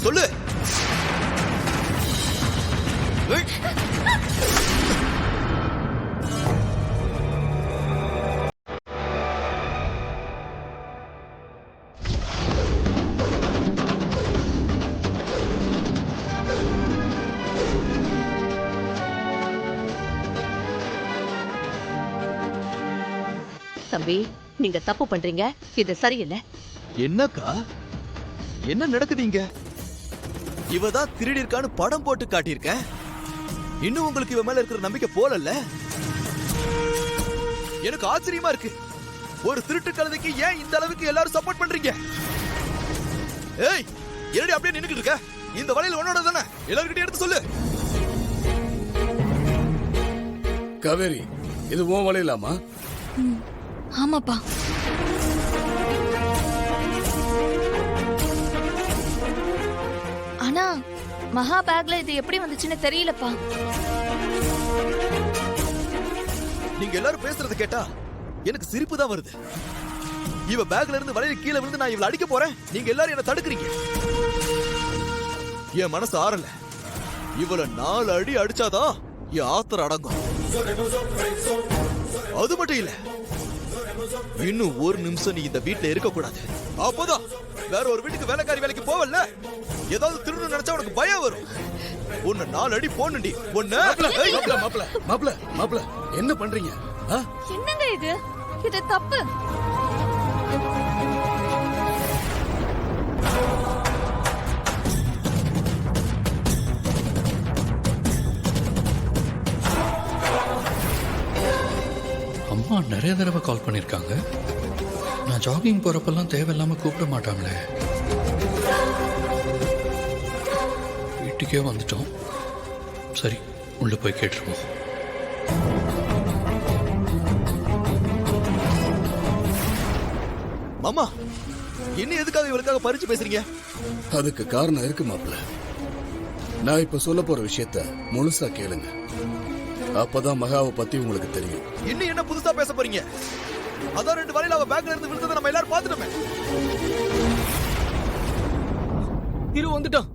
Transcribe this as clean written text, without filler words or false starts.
சொல்லு. தம்பி, நீங்க தப்பு பண்றீங்க. இது சரியில்லை. என்னக்கா என்ன நடக்குதுங்க? இவதான் திருடி இருக்கான்னு படம் போட்டு காட்டியிருக்கேன். இன்னும் உங்களுக்கு இவ மேல இருக்கிற நம்பிக்கை போலல்ல? எனக்கு ஆச்சரியமா இருக்கு. ஒரு திருட்டு கழுதைக்கு ஏன் இந்த அளவுக்கு எல்லாரும் சப்போர்ட் பண்றீங்க? ஏய், என்னடி அப்படியே நின்னுக்கிட்டு இருக்க? இந்த வலையில உன்னோட தானே? எல்லார்கிட்டயும் எடுத்து சொல்லு. காவேரி, இது உன் வலையிலாமா? ஆமாப்பா. ஆனா மகா பேக்ல இது எப்படி வந்துச்சுன்னு தெரியலப்பா. நீங்க எல்லாரும் பேசுறத கேட்டா எனக்கு சிரிப்பு தான் வருது. இவ பேக்ல இருந்து வலையில கீழே விழுந்து நான் இவளை அடிக்க போறேன். நீங்க எல்லாரும் என்ன தடுக்கிறீங்க. என் மனசு ஆறல. இவளை 4 அடி அடிச்சாதான் என் ஆத்திரம் அடங்கும். அது மட்டும் இல்ல, இன்னும் ஒரு நிமிஷம் நீ இந்த வீட்டுல இருக்க கூடாது. அப்போதான் வேற ஒரு வீட்டுக்கு வேலைக்காரி வேலைக்கு போவல்ல. ஏதாவது திருடு நினைச்சா உனக்கு பயம் வரும். உன்னை 4 அடி போனுண்டி. மாப்ள என்ன பண்றீங்க? என்னங்க இது? இது தப்பு. அம்மா நிறைய தடவை கால் பண்ணிருக்காங்க. நான் ஜாகிங் போறப்பெல்லாம் தேவையில்லாம கூப்பிட மாட்டாங்களே. வீட்டுக்கே வந்துட்டோம். சரி, உள்ள போய் கேட்டுருவோம். மாமா, என்ன எதுக்காக இவளுக்காக பறிச்சு பேசுறீங்க? அதுக்கு காரணம் இருக்கு மாப்ள. நான் இப்ப சொல்ல போற விஷயத்த முழுசா கேளுங்க. அப்பதான் மகாவை பத்தி உங்களுக்கு தெரியும். இன்னும் என்ன புதுசா பேச போறீங்க? அதான் 2 வலையில அவ பேக்ல இருந்து விழுந்ததை நம்ம எல்லாரும் பார்த்துட்டோமே. இரு வந்துட்டான்.